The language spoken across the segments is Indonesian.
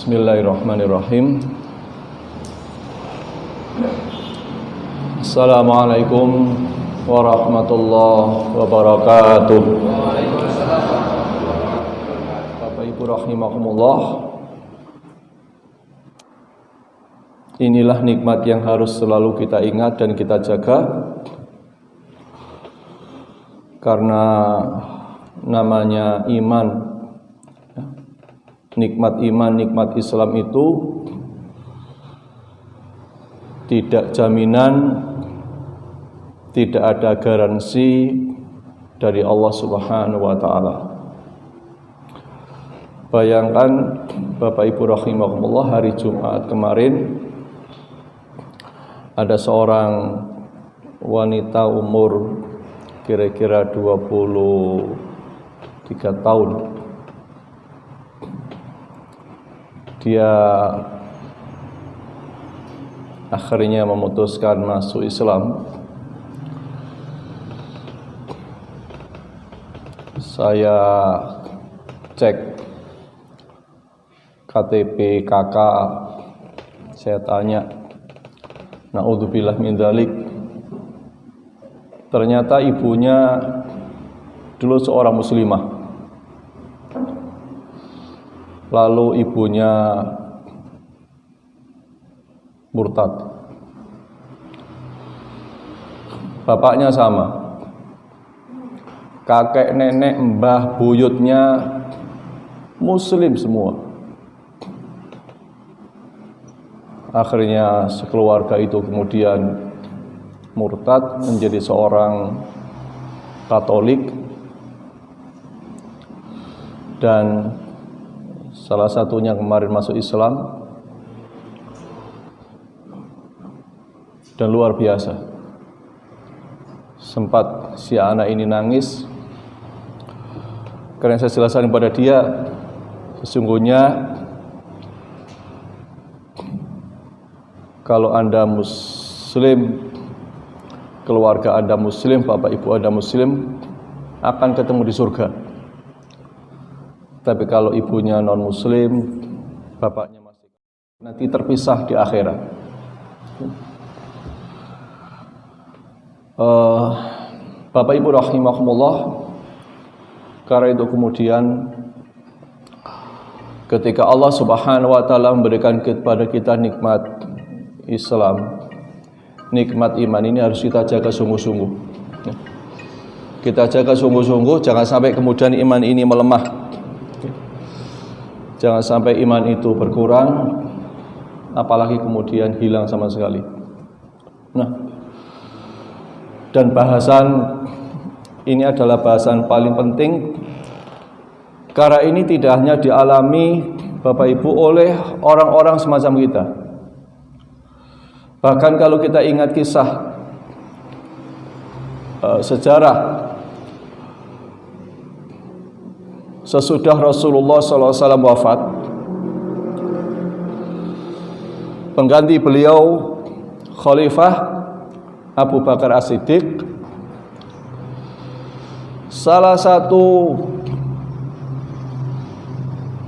Bismillahirrahmanirrahim. Assalamualaikum warahmatullahi wabarakatuh. Bapak Ibu rahimakumullah. Inilah nikmat yang harus selalu kita ingat dan kita jaga, karena namanya iman. Nikmat iman, nikmat Islam itu tidak jaminan, tidak ada garansi dari Allah Subhanahu wa taala. Bayangkan Bapak Ibu rahimakumullah, hari Jumat kemarin ada seorang wanita umur kira-kira 23 tahun. Dia akhirnya memutuskan masuk Islam. Saya cek KTP kakak, saya tanya, naudzubillah min dzalik. Ternyata ibunya dulu seorang muslimah. Lalu ibunya murtad. Bapaknya sama. Kakek, nenek, mbah, buyutnya muslim semua. Akhirnya sekeluarga itu kemudian murtad menjadi seorang Katolik, dan salah satunya kemarin masuk Islam, dan luar biasa. Sempat si anak ini nangis karena saya jelaskan kepada dia, sesungguhnya kalau Anda muslim, keluarga Anda muslim, bapak ibu Anda muslim, akan ketemu di surga. Tapi kalau ibunya non muslim, bapaknya masih, nanti terpisah di akhirat. Bapak Ibu rahimakumullah, karena itu kemudian ketika Allah Subhanahu wa taala memberikan kepada kita nikmat Islam, nikmat iman ini harus kita jaga sungguh-sungguh. Kita jaga sungguh-sungguh, jangan sampai kemudian iman ini melemah. Jangan sampai iman itu berkurang, apalagi kemudian hilang sama sekali. Nah, dan bahasan ini adalah bahasan paling penting, karena ini tidak hanya dialami Bapak Ibu oleh orang-orang semacam kita. Bahkan kalau kita ingat kisah sejarah sesudah Rasulullah SAW wafat, pengganti beliau Khalifah Abu Bakar As-Siddiq. Salah satu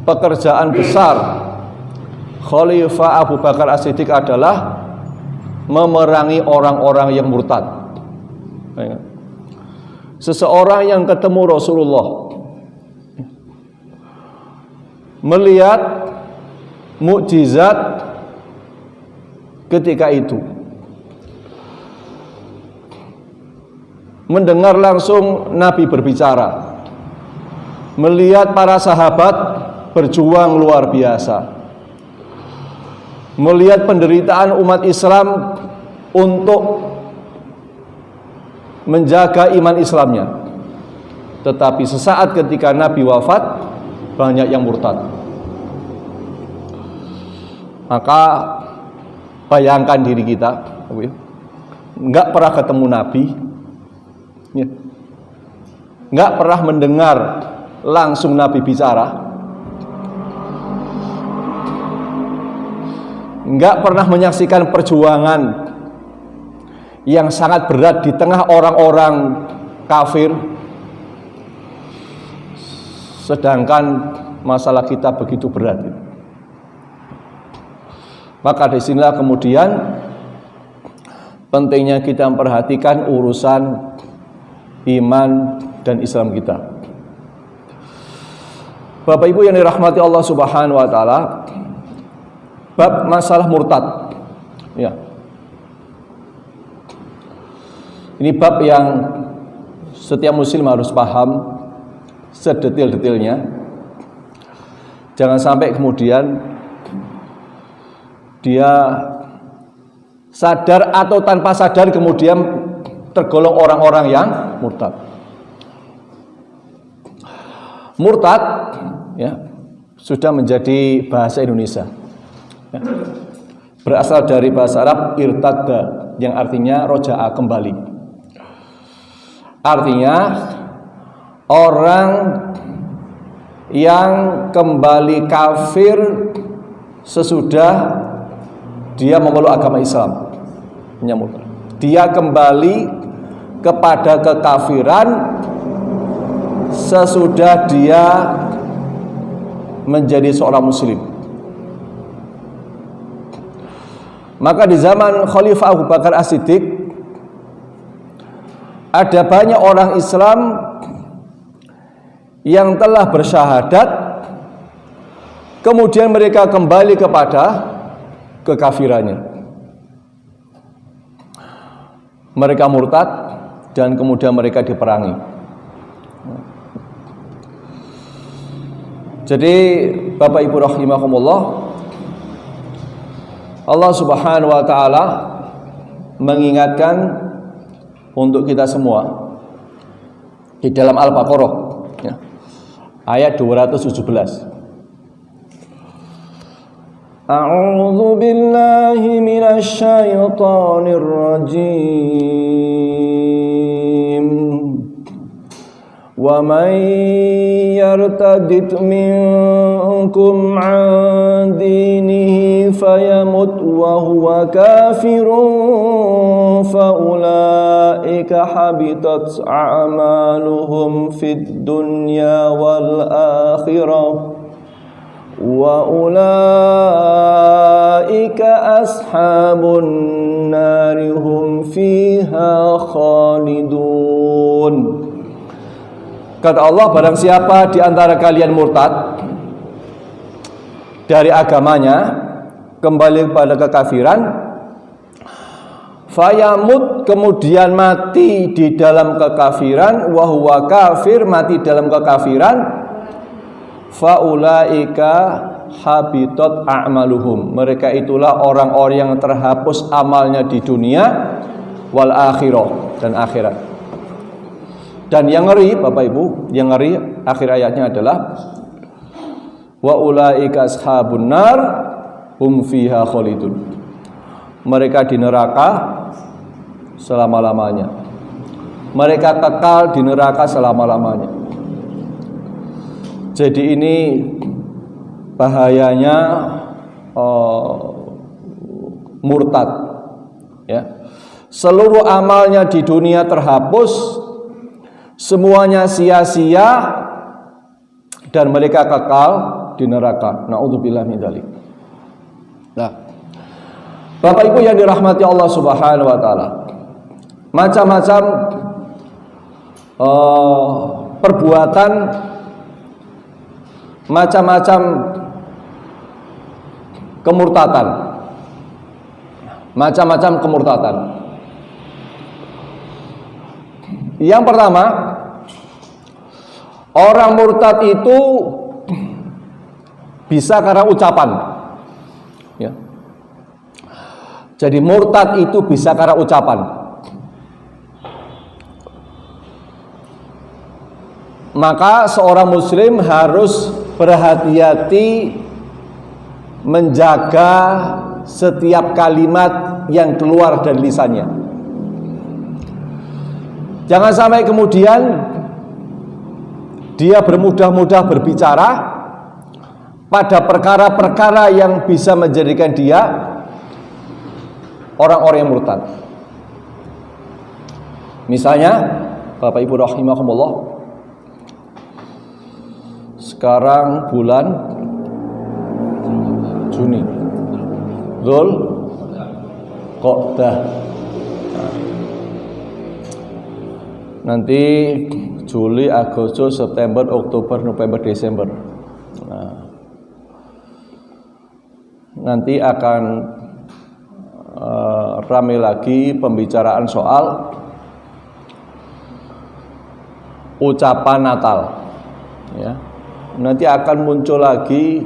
pekerjaan besar Khalifah Abu Bakar As-Siddiq adalah memerangi orang-orang yang murtad. Seseorang yang ketemu Rasulullah, melihat mukjizat ketika itu, mendengar langsung Nabi berbicara, melihat para sahabat berjuang luar biasa, melihat penderitaan umat Islam untuk menjaga iman Islamnya. Tetapi sesaat ketika Nabi wafat, banyak yang murtad. Maka bayangkan diri kita, nggak pernah ketemu Nabi, nggak pernah mendengar langsung Nabi bicara, nggak pernah menyaksikan perjuangan yang sangat berat di tengah orang-orang kafir. Sedangkan masalah kita begitu berat. Maka disinilah kemudian pentingnya kita memperhatikan urusan iman dan Islam kita. Bapak Ibu yang dirahmati Allah Subhanahu wa taala, bab masalah murtad. Ya. Ini bab yang setiap muslim harus paham sedetil-detilnya. Jangan sampai kemudian dia sadar atau tanpa sadar kemudian tergolong orang-orang yang murtad. Murtad ya, sudah menjadi bahasa Indonesia. Ya. Berasal dari bahasa Arab irtadda yang artinya roja'a, kembali. Artinya orang yang kembali kafir sesudah dia memeluk agama Islam. Dia kembali kepada kekafiran sesudah dia menjadi seorang muslim. Maka di zaman Khalifah Abu Bakar As-Siddiq ada banyak orang Islam yang telah bersyahadat, kemudian mereka kembali kepada kekafirannya. Mereka murtad dan kemudian mereka diperangi. Jadi Bapak Ibu rahimakumullah, Allah Subhanahu wa taala mengingatkan untuk kita semua di dalam Al-Baqarah ya, ayat 217. A'udzu billahi minasy syaithanir rajim. Wa man yartadid minkum 'an dinihi fayamut wa huwa kafirun fa ulaika habitat a'maluhum fid dunya wal akhirah wa ulaika ashabun nari hum fiha khalidun. Kata Allah, barang siapa di antara kalian murtad dari agamanya, kembali kepada kekafiran, fayamut, kemudian mati di dalam kekafiran, wa huwa kafir, mati dalam kekafiran, faulaika habitat a'maluhum, mereka itulah orang-orang yang terhapus amalnya di dunia wal akhirah, dan akhirat. Dan yang ngeri Bapak Ibu, yang ngeri akhir ayatnya adalah wa ulaika ashabun nar hum fiha khalidun, mereka di neraka selama-lamanya, mereka kekal di neraka selama-lamanya. Jadi ini bahayanya murtad ya. Seluruh amalnya di dunia terhapus, semuanya sia-sia, dan mereka kekal di neraka. Na'udzubillah min dzalik. Nah, Bapak Ibu yang dirahmati Allah Subhanahu wa taala, macam-macam perbuatan, macam-macam kemurtatan, macam-macam kemurtatan. Yang pertama, orang murtad itu bisa karena ucapan ya. Jadi murtad itu bisa karena ucapan. Maka seorang muslim harus berhati-hati menjaga setiap kalimat yang keluar dari lisannya. Jangan sampai kemudian dia bermudah-mudah berbicara pada perkara-perkara yang bisa menjadikan dia orang-orang yang murtad. Misalnya, Bapak Ibu rahimakumullah, sekarang bulan Juni Dzulqa'dah. Nanti Juli, Agustus, September, Oktober, November, Desember. Nah, nanti akan ramai lagi pembicaraan soal ucapan Natal. Ya. Nanti akan muncul lagi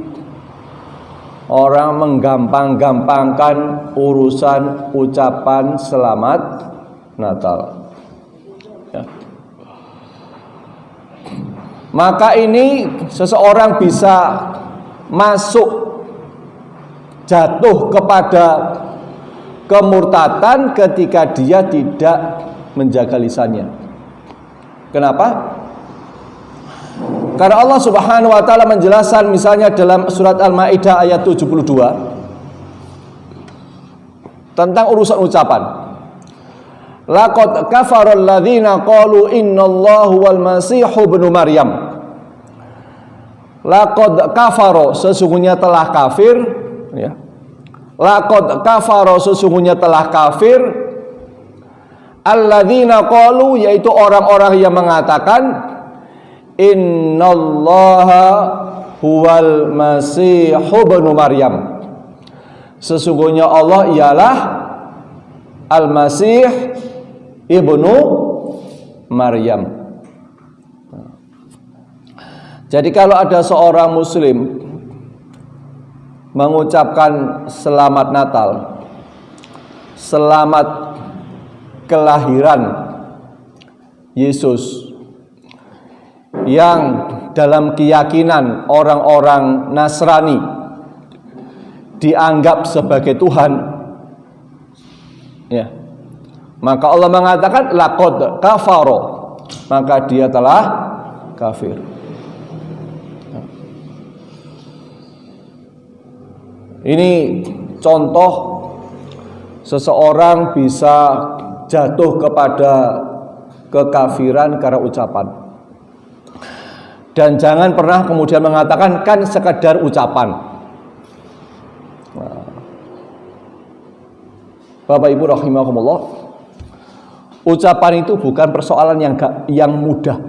orang menggampang-gampangkan urusan ucapan selamat Natal. Ya. Maka ini seseorang bisa masuk jatuh kepada kemurtatan ketika dia tidak menjaga lisannya. Kenapa? Karena Allah Subhanahu wa taala menjelaskan misalnya dalam surat Al-Maidah ayat 72 tentang urusan ucapan. Laqad kafara alladzina qalu innallaha wal masihu ibnu Maryam. Laqad kafara, sesungguhnya telah kafir, ya. Laqad kafara, sesungguhnya telah kafir, alladzina qalu, yaitu orang-orang yang mengatakan innallaha huwal masihu ibnu Maryam. Sesungguhnya Allah ialah Al-Masih ibnu Maryam. Jadi kalau ada seorang muslim mengucapkan selamat Natal, selamat kelahiran Yesus, yang dalam keyakinan orang-orang Nasrani dianggap sebagai Tuhan, ya, maka Allah mengatakan laqad kafara, maka dia telah kafir. Ini contoh seseorang bisa jatuh kepada kekafiran karena ucapan. Dan jangan pernah kemudian mengatakan kan sekedar ucapan. Bapak Ibu rahimakumullah, ucapan itu bukan persoalan yang mudah.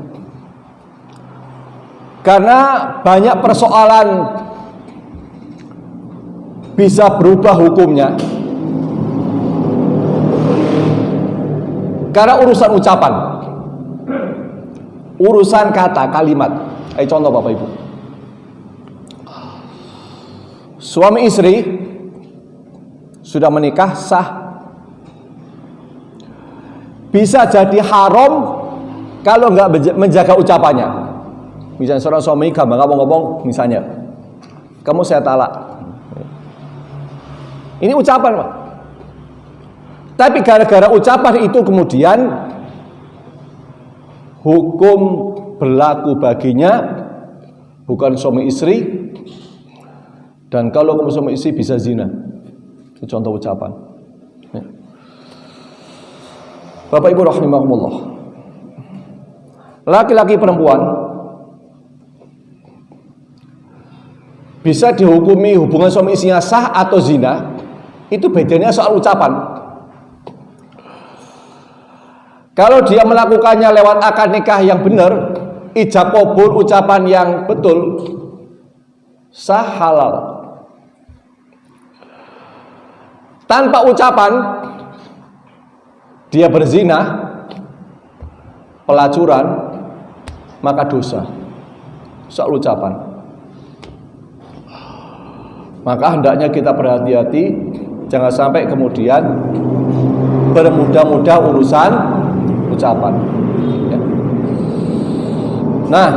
Karena banyak persoalan bisa berubah hukumnya karena urusan ucapan, urusan kata, kalimat. Contoh Bapak Ibu, suami istri sudah menikah sah, bisa jadi haram kalau nggak menjaga ucapannya. Misalnya seorang suami gampang ngomong, misalnya kamu saya talak. Ini ucapan, Pak. Tapi gara-gara ucapan itu kemudian hukum berlaku baginya, bukan suami istri. Dan kalau suami istri bisa zina. Itu contoh ucapan. Bapak Ibu rahimakumullah, laki-laki perempuan bisa dihukumi hubungan suami istrinya sah atau zina. Itu bedanya soal ucapan. Kalau dia melakukannya lewat akad nikah yang benar, ijab qabul, ucapan yang betul, sah, halal. Tanpa ucapan, dia berzina, pelacuran, maka dosa. Soal ucapan. Maka hendaknya kita berhati-hati, jangan sampai kemudian bermudah-mudah urusan ucapan. Ya. Nah,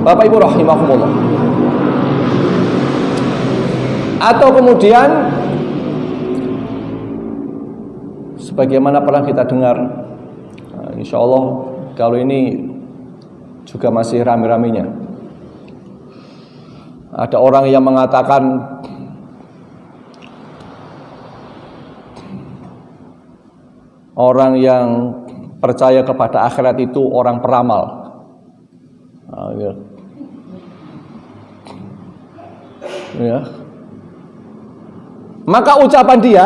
Bapak Ibu rahimakumullah. Atau kemudian sebagaimana pernah kita dengar, insya Allah kalau ini juga masih rame-ramenya, ada orang yang mengatakan orang yang percaya kepada akhirat itu orang peramal. Ya. maka ucapan dia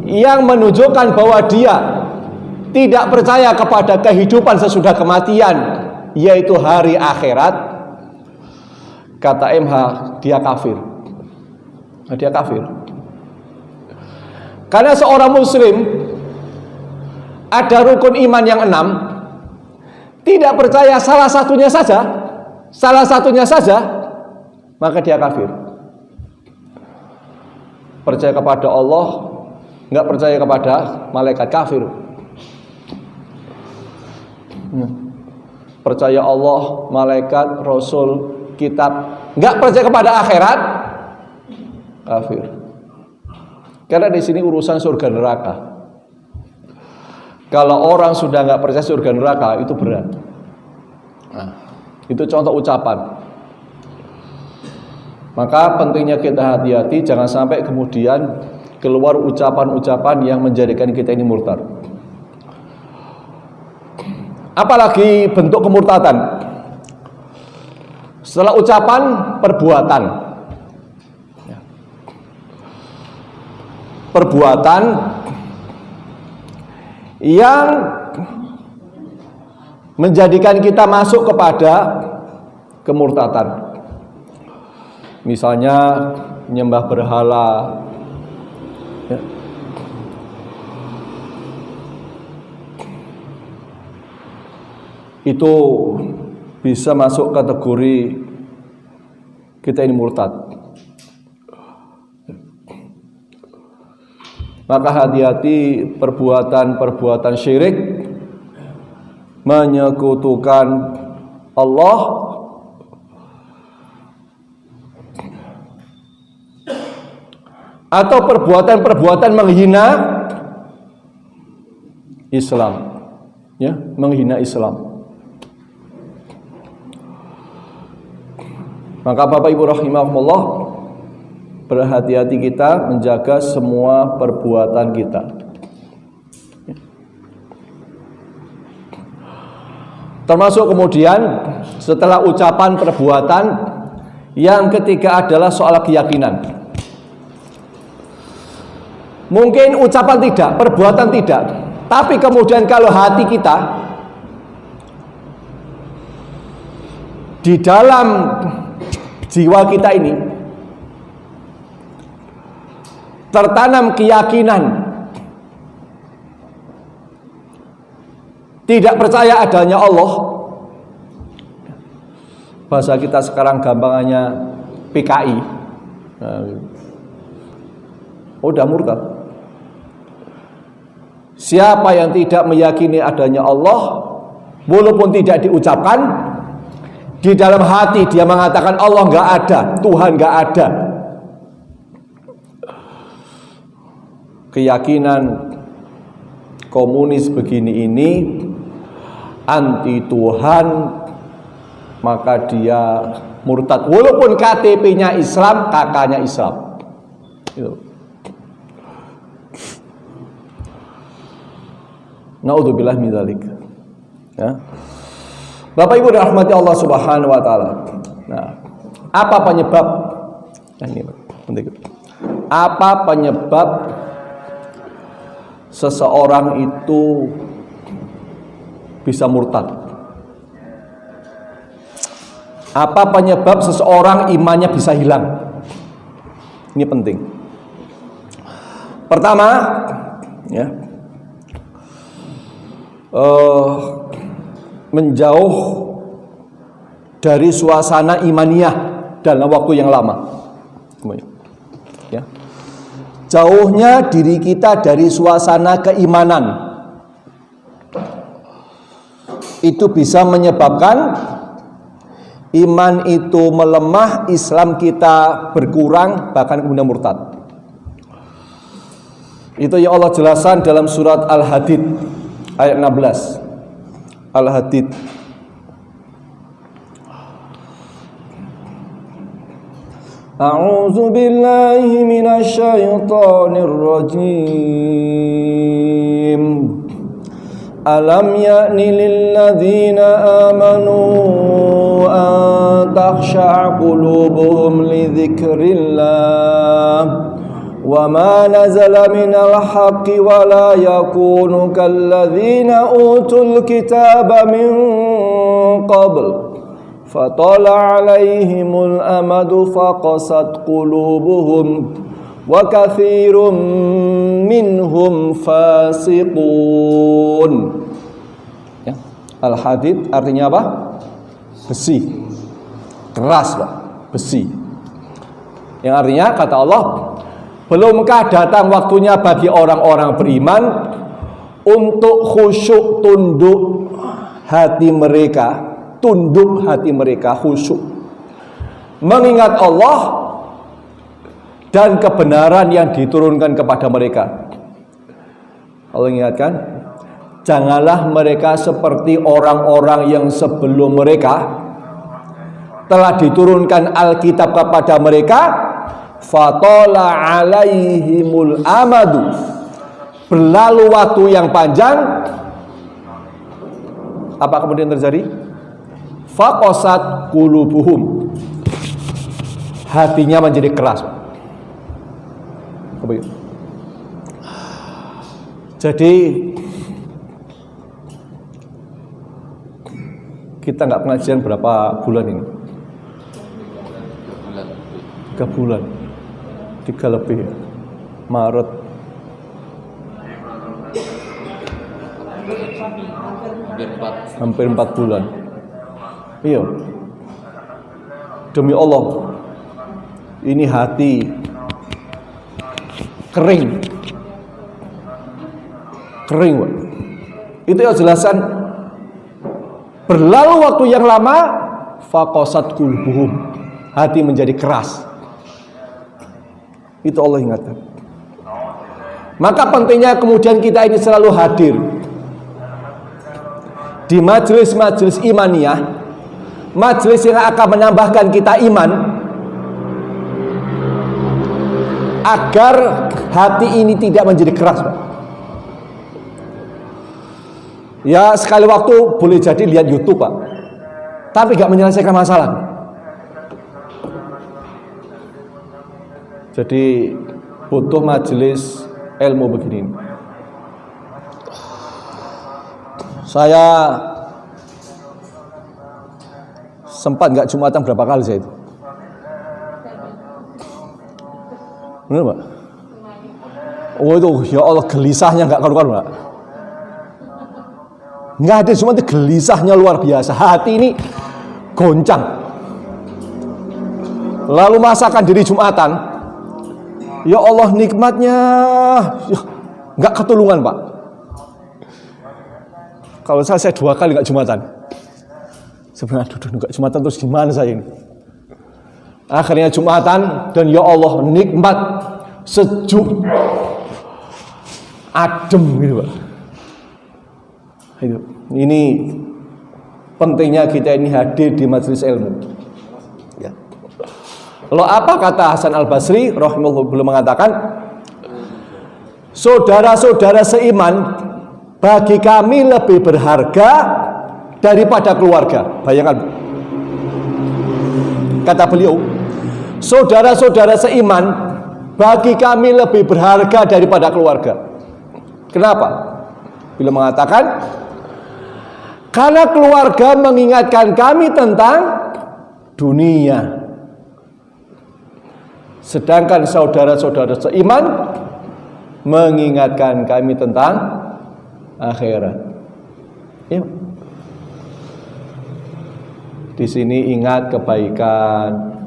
yang menunjukkan bahwa dia tidak percaya kepada kehidupan sesudah kematian, yaitu hari akhirat, kata MH, dia kafir. Dia kafir. Karena seorang muslim ada rukun iman yang 6, tidak percaya salah satunya saja, maka dia kafir. Percaya kepada Allah, nggak percaya kepada malaikat, kafir. Percaya Allah, malaikat, rasul, kitab, nggak percaya kepada akhirat, kafir. Karena di sini urusan surga neraka. Kalau orang sudah nggak percaya surga neraka, itu berat. Nah, itu contoh ucapan. Maka pentingnya kita hati-hati, jangan sampai kemudian keluar ucapan-ucapan yang menjadikan kita ini murtad. Apalagi bentuk kemurtadan. Setelah ucapan, perbuatan. Perbuatan yang menjadikan kita masuk kepada kemurtadan. Misalnya menyembah berhala, ya. Itu bisa masuk kategori kita ini murtad. Maka hati-hati perbuatan-perbuatan syirik, menyekutukan Allah, atau perbuatan-perbuatan menghina Islam, ya, menghina Islam. Maka Bapak Ibu rahimahumullah, berhati-hati kita menjaga semua perbuatan kita. Termasuk kemudian setelah ucapan, perbuatan, yang ketiga adalah soal keyakinan. Mungkin ucapan tidak, perbuatan tidak, tapi kemudian kalau hati kita di dalam jiwa kita ini tertanam keyakinan, tidak percaya adanya Allah, bahasa kita sekarang gampangannya PKI, udah murtad. Siapa yang tidak meyakini adanya Allah, walaupun tidak diucapkan, di dalam hati dia mengatakan Allah nggak ada, Tuhan nggak ada. Keyakinan komunis begini ini anti Tuhan, maka dia murtad. Walaupun KTP-nya Islam, kakaknya Islam. Itu. Naudzubillah min dzalik. Ya. Bapak Ibu dirahmati Allah Subhanahu wa taala. Nah, apa penyebab? Ini penting. Apa penyebab seseorang itu bisa murtad? Apa penyebab seseorang imannya bisa hilang? Ini penting. Pertama, ya, menjauh dari suasana imaniyah dalam waktu yang lama. Ya. Jauhnya diri kita dari suasana keimanan, itu bisa menyebabkan iman itu melemah, Islam kita berkurang, bahkan kemudian murtad. Itu yang Allah jelaskan dalam surat Al-Hadid ayat 16. Al-Hadid. A'udzu billahi minasy syaithanir rajim. Alam ya'ni lil ladzina amanu an takhsha' qulubuhum li dzikrillah وما نزل من الحق ولا يكونوا كالذين أوتوا الكتاب من قبل فطال عليهم الأمد فقست قلوبهم وكثير منهم فاسقون. Ya. Al-hadid artinya apa? Besi, keras Pak, besi. Yang artinya kata Allah, belumkah datang waktunya bagi orang-orang beriman untuk khusyuk tunduk hati mereka, khusyuk, mengingat Allah dan kebenaran yang diturunkan kepada mereka. Allah ingatkan, janganlah mereka seperti orang-orang yang sebelum mereka telah diturunkan Alkitab kepada mereka. Fatala alaihimul amadu, berlalu waktu yang panjang. Apa kemudian terjadi? Faqasat qulubuhum, hatinya menjadi keras. Jadi kita nggak pengajian berapa bulan ini? 3 bulan. 3 lebih, Maret, hampir 4 bulan. Iya, demi Allah, ini hati kering, Pak. Itu yang jelasan. Berlalu waktu yang lama, faqasat qulubuhum, hati menjadi keras. Itu Allah ingatkan. Maka pentingnya kemudian kita ini selalu hadir di majelis-majelis imaniyah, majelis yang akan menambahkan kita iman, agar hati ini tidak menjadi keras, Pak. Ya sekali waktu boleh jadi lihat YouTube, Pak, tapi gak menyelesaikan masalah. Jadi butuh majelis ilmu begini. Saya sempat nggak Jumatan berapa kali saya itu. Benar Pak? Oh itu ya Allah, gelisahnya nggak karuan Pak. Nggak ada Jumat, gelisahnya luar biasa. Hati ini goncang. Lalu masakan diri Jumatan. Ya Allah, nikmatnya ya, nggak ketulungan Pak. Kalau saya 2 kali nggak Jumatan. Sebenarnya nggak Jumatan terus gimana saya ini? Akhirnya Jumatan dan ya Allah, nikmat, sejuk, adem gitu Pak. Ini pentingnya kita ini hadir di majelis ilmu. Ya. Lalu apa kata Hasan Al-Basri rahimahullah, beliau mengatakan, saudara-saudara seiman bagi kami lebih berharga daripada keluarga. Bayangkan, kata beliau, saudara-saudara seiman bagi kami lebih berharga daripada keluarga. Kenapa? Beliau mengatakan, karena keluarga mengingatkan kami tentang dunia, sedangkan saudara-saudara seiman mengingatkan kami tentang akhirat. Ya. Di sini ingat kebaikan,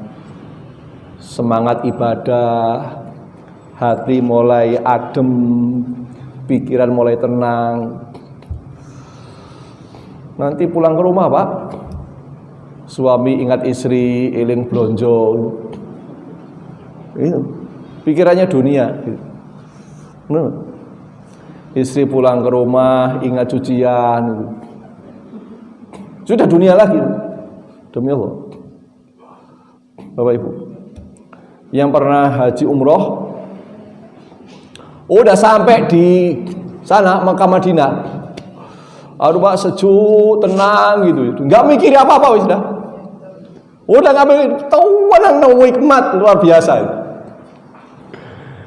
semangat ibadah, hati mulai adem, pikiran mulai tenang. Nanti pulang ke rumah Pak, suami ingat istri, eling blonjo. Itu pikirannya dunia. Nah, istri pulang ke rumah ingat cucian, sudah dunia lagi. Demi Allah, Bapak Ibu yang pernah haji umroh, udah sampai di sana Mekah Madinah, aduh Pak, sejuk, tenang gitu, nggak mikir apa-apa wis dah. Udah ngambil tawanan hikmat luar biasa.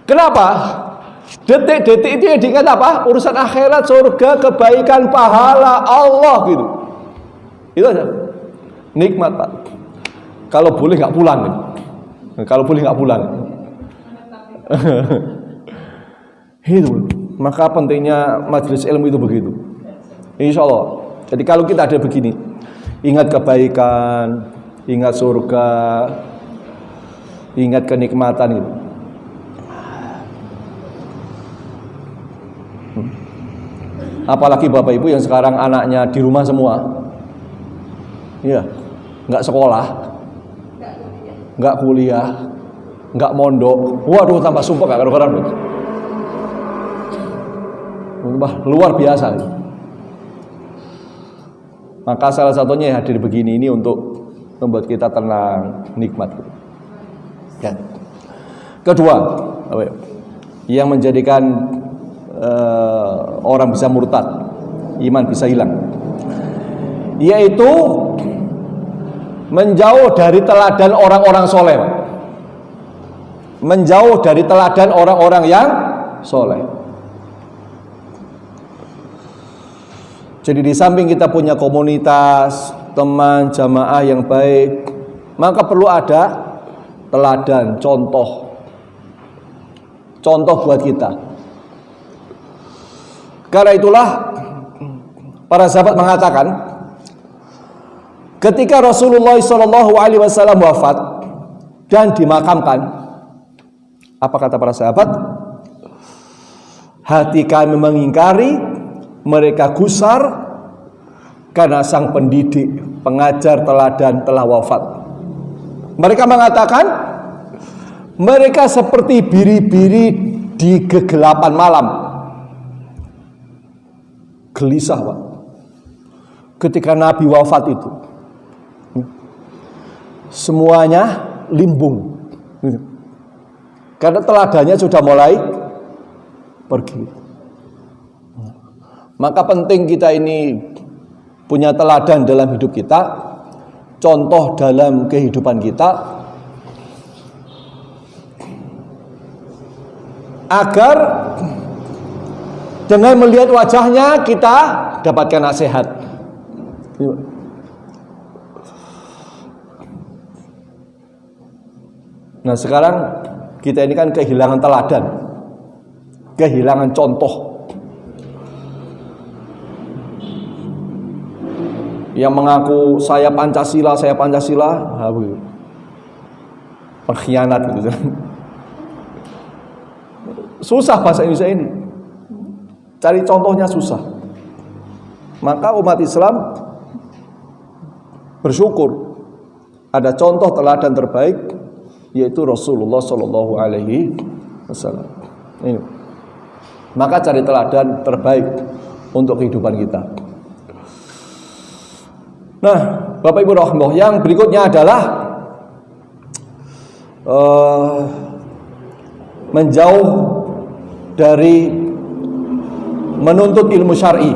Kenapa? Detik-detik itu yang diingat apa? Urusan akhirat, surga, kebaikan, pahala Allah gitu. Itu aja. Nikmat, Pak. Kalau boleh nggak pulang. Kalau boleh nggak pulang. Itu. Maka pentingnya majelis ilmu itu begitu. Insya Allah. Jadi kalau kita ada begini, ingat kebaikan, ingat surga, ingat kenikmatan gitu. Apalagi Bapak Ibu yang sekarang anaknya di rumah semua, iya, nggak sekolah, nggak kuliah, nggak mondok. Waduh, tambah sumpah gak karu-karuan. Luar biasa. Maka salah satunya hadir begini ini untuk membuat kita tenang, nikmat. Ya. Kedua, yang menjadikan orang bisa murtad, iman bisa hilang, yaitu menjauh dari teladan orang-orang soleh. Menjauh dari teladan orang-orang yang soleh. Jadi di samping kita punya komunitas, teman, jamaah yang baik, maka perlu ada teladan, contoh buat kita. Karena itulah para sahabat mengatakan, ketika Rasulullah SAW wafat dan dimakamkan, apa kata para sahabat? Hati kami mengingkari, mereka gusar karena sang pendidik, pengajar teladan telah wafat. Mereka mengatakan, mereka seperti biri-biri di kegelapan malam. Gelisah, Pak. Ketika Nabi wafat itu, semuanya limbung, karena teladannya sudah mulai pergi. Maka penting kita ini punya teladan dalam hidup kita, contoh dalam kehidupan kita, agar dengan melihat wajahnya kita dapatkan nasihat. Nah sekarang kita ini kan kehilangan teladan, kehilangan contoh. Yang mengaku saya Pancasila, pengkhianat gitu. Susah bahasa Indonesia ini. Cari contohnya susah. Maka umat Islam bersyukur ada contoh teladan terbaik, yaitu Rasulullah Shallallahu Alaihi Wasallam. Ini. Maka cari teladan terbaik untuk kehidupan kita. Nah, Bapak Ibu rahimah, yang berikutnya adalah menjauh dari menuntut ilmu syar'i.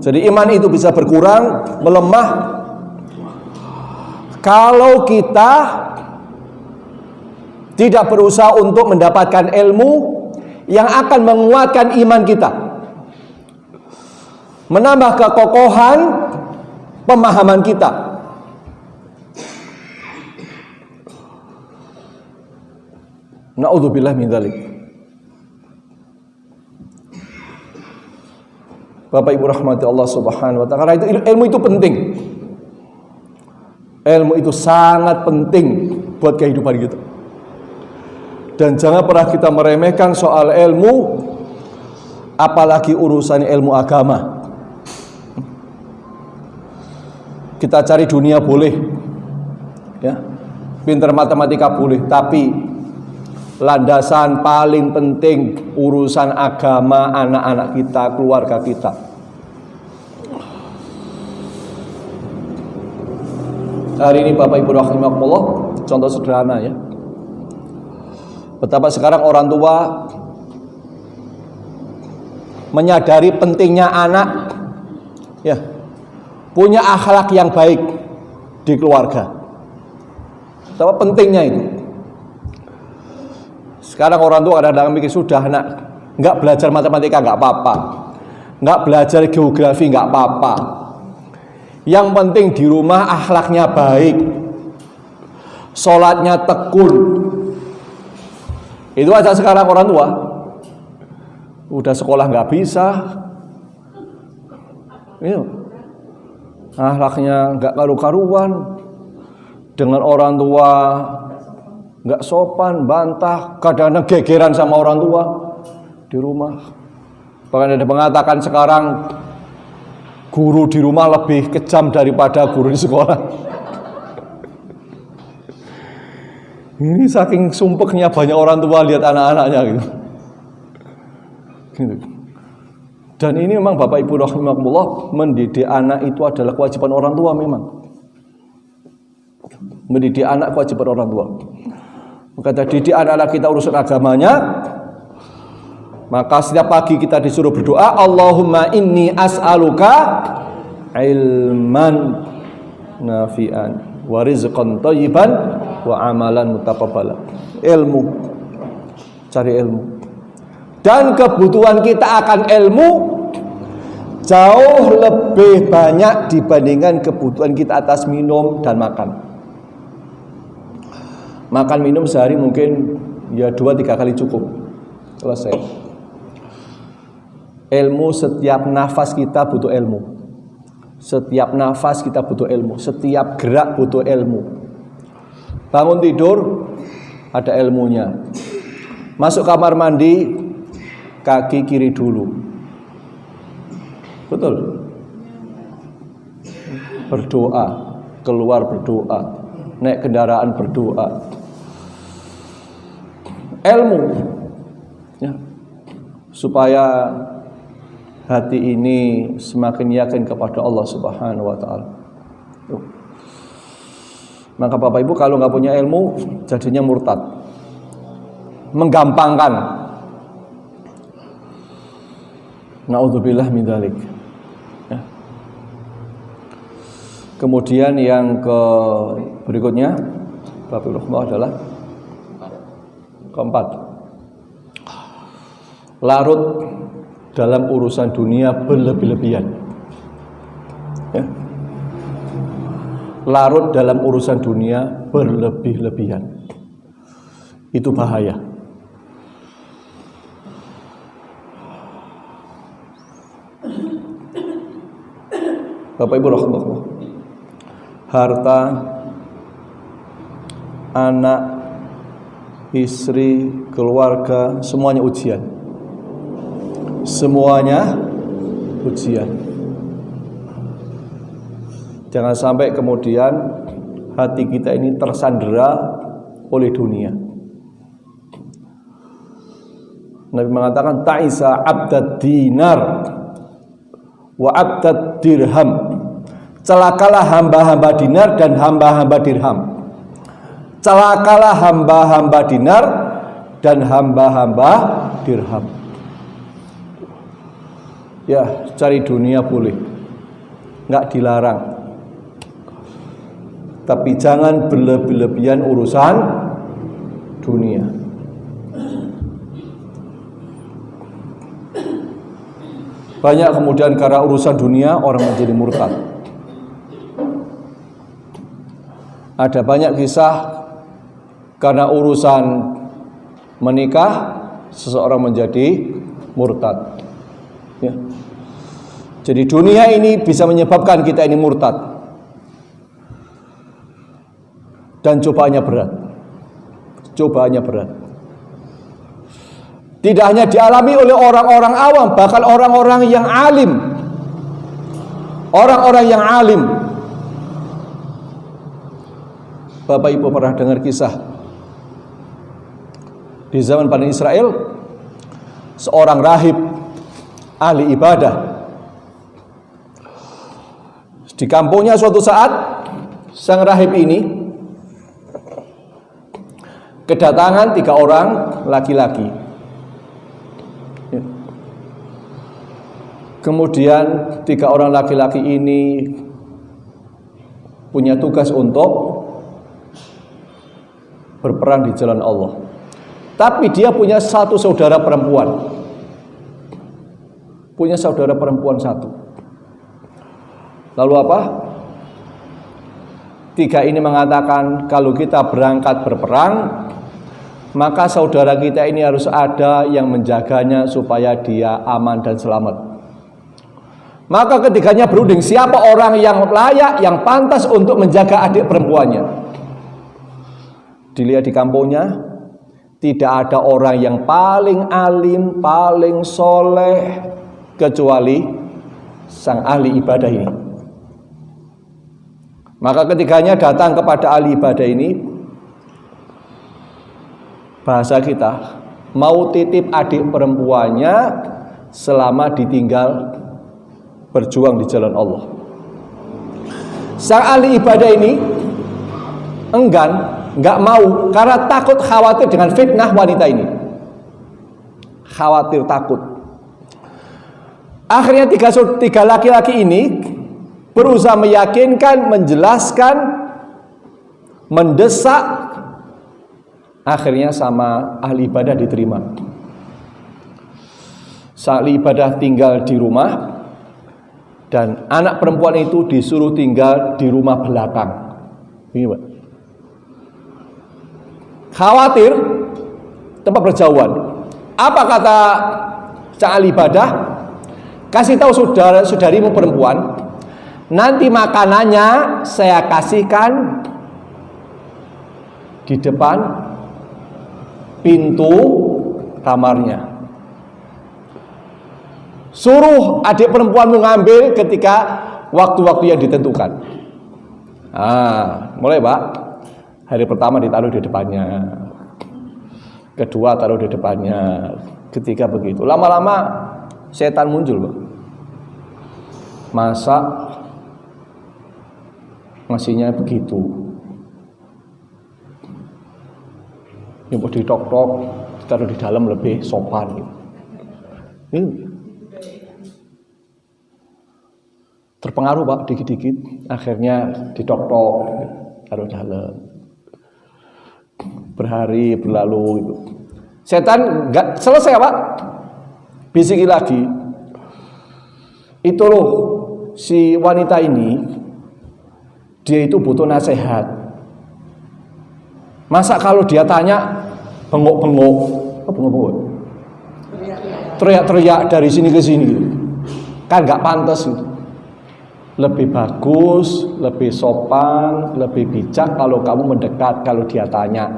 Jadi iman itu bisa berkurang, melemah kalau kita tidak berusaha untuk mendapatkan ilmu yang akan menguatkan iman kita, menambah kekokohan pemahaman kita. Na'udzubillah min dzalik. Bapak Ibu rahmati Allah Subhanahu wa taala, itu ilmu itu penting. Ilmu itu sangat penting buat kehidupan kita. Dan jangan pernah kita meremehkan soal ilmu, apalagi urusan ilmu agama. Kita cari dunia boleh, ya, pintar matematika boleh, tapi landasan paling penting urusan agama anak-anak kita, keluarga kita. Hari ini Bapak Ibu rahimakumullah, contoh sederhana ya. Betapa sekarang orang tua menyadari pentingnya anak ya punya akhlak yang baik di keluarga. Betapa pentingnya itu. Sekarang orang tua kadang-kadang mikir sudah anak nggak belajar matematika nggak apa-apa, nggak belajar geografi nggak apa-apa. Yang penting di rumah akhlaknya baik, sholatnya tekun. Itu aja sekarang orang tua. Udah sekolah nggak bisa, akhlaknya nggak karu-karuan, dengan orang tua nggak sopan, bantah, kadang-kadang gegeran sama orang tua di rumah. Bahkan ada mengatakan sekarang guru di rumah lebih kejam daripada guru di sekolah. Ini saking sumpeknya banyak orang tua lihat anak-anaknya gitu. Dan ini memang Bapak Ibu rahimakumullah, mendidik anak itu adalah kewajiban orang tua memang. Mendidik anak kewajiban orang tua. Maka didik anak-anak kita urusan agamanya. Maka setiap pagi kita disuruh berdoa, Allahumma inni as'aluka ilman nafi'an wa rizqan thayyiban wa amalan mutaqabbalan. Ilmu, cari ilmu. Dan kebutuhan kita akan ilmu jauh lebih banyak dibandingkan kebutuhan kita atas minum dan makan. Makan minum sehari mungkin ya 2-3 kali cukup. Selesai. Ilmu, setiap nafas kita butuh ilmu. Setiap nafas kita butuh ilmu. Setiap gerak butuh ilmu. Bangun tidur ada ilmunya. Masuk kamar mandi kaki kiri dulu. Betul. Berdoa, keluar berdoa. Naik kendaraan berdoa. Ilmu ya, supaya hati ini semakin yakin kepada Allah Subhanahu wa taala. Maka Bapak Ibu kalau nggak punya ilmu jadinya murtad. Menggampangkan. Na'udzubillah min dzalik. Ya. Kemudian yang berikutnya Bapak Ibu adalah keempat, larut dalam urusan dunia berlebih-lebihan ya. Larut dalam urusan dunia berlebih-lebihan itu bahaya. Bapak Ibu rahimahullah, harta, anak, istri, keluarga, semuanya ujian. Semuanya ujian. Jangan sampai kemudian hati kita ini tersandera oleh dunia. Nabi mengatakan ta'isa abdad dinar wa abdad dirham. Celakalah hamba-hamba dinar dan hamba-hamba dirham. Celakalah hamba-hamba dinar dan hamba-hamba dirham. Ya, cari dunia boleh, nggak dilarang, tapi jangan berlebih-lebihan urusan dunia. Banyak kemudian karena urusan dunia orang menjadi murtad. Ada banyak kisah karena urusan menikah seseorang menjadi murtad. Ya. Jadi dunia ini bisa menyebabkan kita ini murtad. Dan cobaannya berat. Cobaannya berat. Tidak hanya dialami oleh orang-orang awam, bahkan orang-orang yang alim. Orang-orang yang alim. Bapak Ibu pernah dengar kisah di zaman Bani Israel, seorang rahib ahli ibadah di kampungnya suatu saat sang rahib ini kedatangan 3 orang laki-laki. Kemudian 3 orang laki-laki ini punya tugas untuk berperang di jalan Allah. Tapi dia punya satu saudara perempuan. Punya saudara perempuan satu. Lalu apa? 3 ini mengatakan kalau kita berangkat berperang, maka saudara kita ini harus ada yang menjaganya supaya dia aman dan selamat. Maka ketiganya berunding, siapa orang yang layak, yang pantas untuk menjaga adik perempuannya. Dilihat di kampungnya, tidak ada orang yang paling alim, paling soleh kecuali sang ahli ibadah ini. Maka ketiganya datang kepada ahli ibadah ini. Bahasa kita, mau titip adik perempuannya selama ditinggal berjuang di jalan Allah. Sang ahli ibadah ini enggan, enggak mau, karena takut khawatir dengan fitnah wanita ini. Khawatir, takut. Akhirnya 3 laki-laki ini berusaha meyakinkan, menjelaskan, mendesak. Akhirnya sama ahli ibadah diterima. Sang ahli ibadah tinggal di rumah, dan anak perempuan itu disuruh tinggal di rumah belakang. Ini, Pak. Khawatir tempat berjauhan. Apa kata sang ahli ibadah? Kasih tahu saudarimu perempuan, nanti makanannya saya kasihkan di depan pintu kamarnya. Suruh adik perempuanmu ngambil ketika waktu-waktu yang ditentukan. Mulai Pak. Hari pertama ditaruh di depannya, kedua taruh di depannya, ketiga begitu. Lama-lama setan muncul Pak. Masa ngasihnya begitu? Yang mau ditok-tok, ditaruh di dalam lebih sopan gitu. Ini terpengaruh Pak, dikit-dikit akhirnya ditok-tok, taruh dalam. Berhari berlalu gitu. Setan nggak selesai Pak, bisiki lagi. Itu loh, si wanita ini dia itu butuh nasihat. Masa kalau dia tanya bengok-bengok, teriak-teriak dari sini ke sini gitu. Kan nggak pantas gitu. Lebih bagus, lebih sopan, lebih bijak kalau kamu mendekat kalau dia tanya.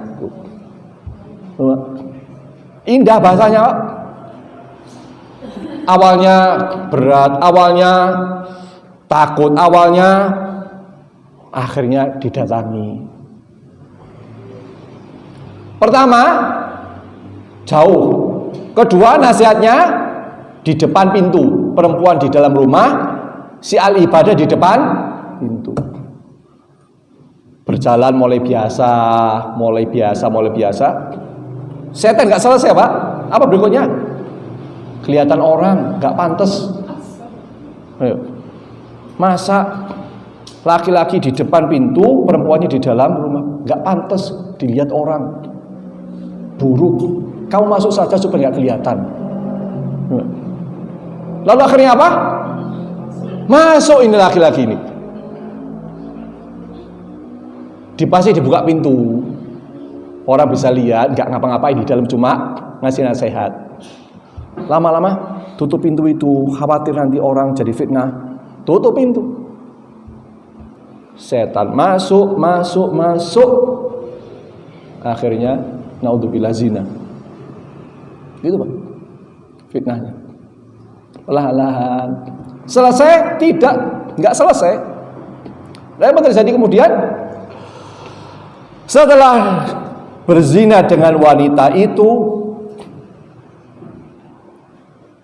Indah bahasanya. Awalnya berat, awalnya takut, awalnya akhirnya didatangi. Pertama, jauh. Kedua, nasihatnya di depan pintu. Perempuan di dalam rumah, si ahli ibadah di depan pintu. Berjalan mulai biasa. Setan nggak selesai Pak. Apa berikutnya? Kelihatan orang nggak pantas. Masa laki-laki di depan pintu, perempuannya di dalam rumah, nggak pantas dilihat orang. Buruk. Kamu masuk saja supaya nggak kelihatan. Lalu akhirnya apa? Masuk ini laki-laki ini. Dipasti dibuka pintu. Orang bisa lihat, nggak ngapa-ngapain di dalam, cuma ngasih nasihat. Lama-lama tutup pintu itu, khawatir nanti orang jadi fitnah. Tutup pintu. Setan masuk. Akhirnya naudzubillah zina. Gitu Pak. Fitnahnya. Perlahan-lahan. Selesai? Tidak, nggak selesai. Lalu apa terjadi kemudian? Setelah berzina dengan wanita itu,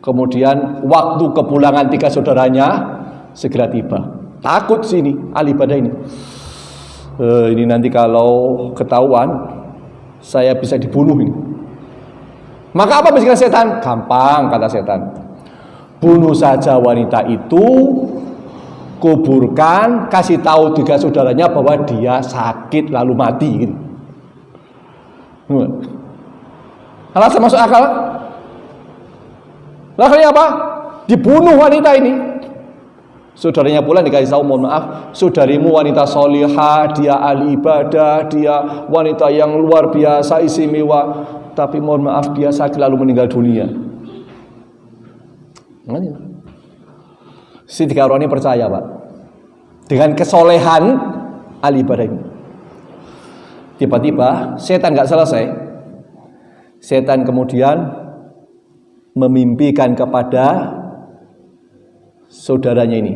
kemudian waktu kepulangan 3 saudaranya segera tiba. Takut sini, ahli ibadah ini. Ini nanti kalau ketahuan, saya bisa dibunuh ini. Maka apa bisikan setan? Gampang, kata setan. bunuh saja wanita itu, kuburkan, kasih tahu juga saudaranya bahwa dia sakit lalu mati gitu. Alasan masuk akal? Akhirnya apa? Dibunuh wanita ini. Saudaranya pula dikasih tahu, mohon maaf, saudarimu wanita solihah, dia ahli ibadah, dia wanita yang luar biasa istimewa, tapi mohon maaf dia sakit lalu meninggal dunia. Si tiga orang ini percaya, Pak, dengan kesolehan ahli ibadah ini. Tiba-tiba setan nggak selesai. Setan kemudian memimpikan kepada saudaranya ini.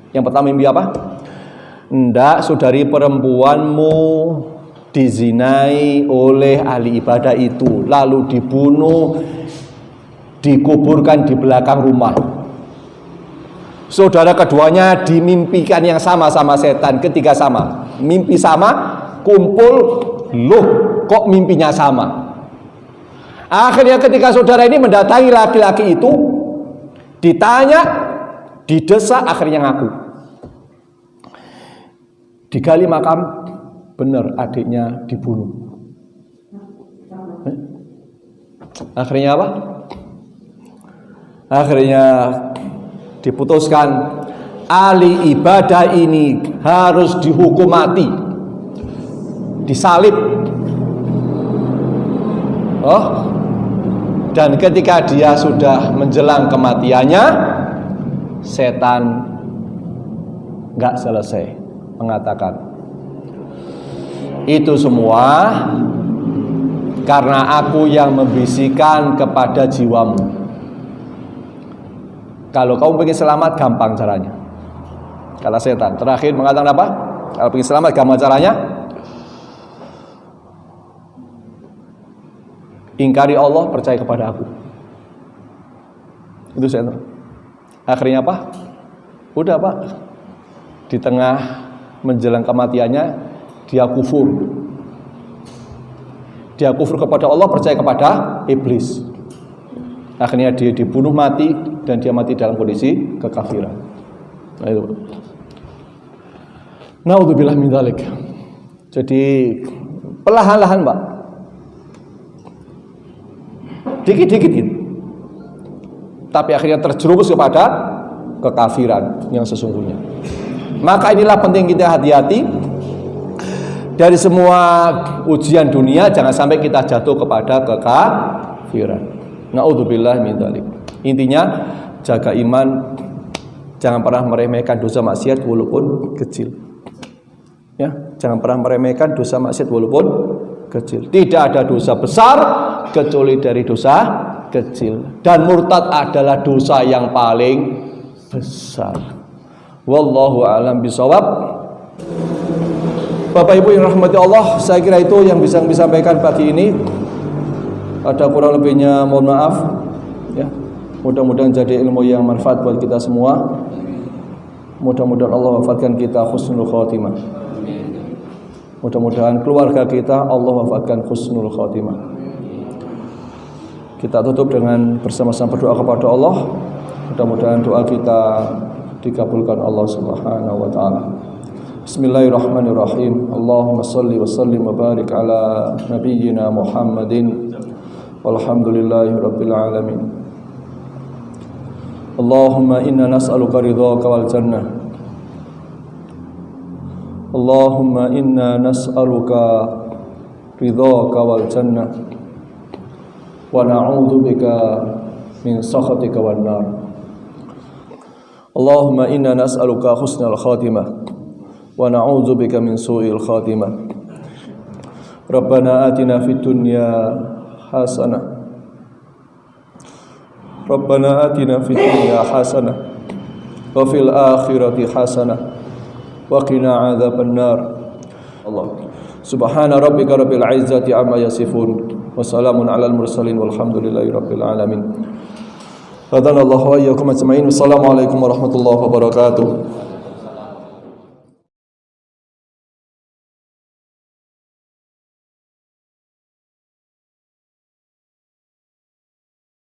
Yang pertama mimpi apa? Hendak saudari perempuanmu dizinai oleh ahli ibadah itu, lalu dibunuh, dikuburkan di belakang rumah. Saudara keduanya dimimpikan yang sama-sama setan, ketiga sama, mimpi sama, kumpul, loh kok mimpinya sama. Akhirnya ketika saudara ini mendatangi laki-laki itu, ditanya, didesak, akhirnya ngaku. Digali makam, benar adiknya dibunuh. Akhirnya apa? Akhirnya diputuskan ahli ibadah ini harus dihukum mati, disalib. Dan ketika dia sudah menjelang kematiannya, setan nggak selesai mengatakan, itu semua karena aku yang membisikkan kepada jiwamu. Kalau kamu ingin selamat, gampang caranya. Kata setan. Terakhir mengatakan apa? Kalau ingin selamat, gampang caranya. Ingkari Allah, percaya kepada aku. Itu setan. Akhirnya apa? Udah, Pak. Di tengah menjelang kematiannya, dia kufur. Dia kufur kepada Allah, percaya kepada iblis. Akhirnya dia dibunuh mati, dan dia mati dalam kondisi kekafiran. Nah itu. Naudzubillah min dzalik. Jadi perlahan-lahan, Pak. Dikit-dikit gitu. Tapi akhirnya terjerumus kepada kekafiran yang sesungguhnya. Maka inilah penting kita hati-hati dari semua ujian dunia, jangan sampai kita jatuh kepada kekafiran. Naudzubillah min dzalik. Intinya jaga iman, jangan pernah meremehkan dosa maksiat walaupun kecil. Ya, jangan pernah meremehkan dosa maksiat walaupun kecil. Tidak ada dosa besar kecuali dari dosa kecil. Dan murtad adalah dosa yang paling besar. Wallahu a'lam bishawab. Bapak Ibu yang rahmati Allah, saya kira itu yang bisa disampaikan pagi ini. Ada kurang lebihnya mohon maaf. Ya. Mudah-mudahan jadi ilmu yang manfaat buat kita semua. Mudah-mudahan Allah wafatkan kita husnul khatimah. Mudah-mudahan keluarga kita Allah wafatkan husnul khatimah. Kita tutup dengan bersama-sama berdoa kepada Allah. Mudah-mudahan doa kita dikabulkan Allah Subhanahu wa taala. Bismillahirrahmanirrahim. Allahumma shalli wa sallim wa barik ala nabiyyina Muhammadin. Walhamdulillahirabbil alamin. Allahumma inna nas'aluka ridhaka wal jannah. Allahumma inna nas'aluka ridhaka wal jannah wa na'udzu bika min sakhatika wan nar. Allahumma inna nas'aluka husnal khatimah wa na'udzu bika min su'il khatimah. Rabbana atina fid dunya hasanah. Rabbana atina fid dunya hasanah wa fil akhirati hasanah wa qina adzabannar. Allah. Subhana rabbika rabbil izzati amma yasifun wa salamun alal mursalin walhamdulillahi rabbil alamin. Hadanallahu wa iyyakum ajma'in. Wassalamualaikum warahmatullahi wabarakatuh.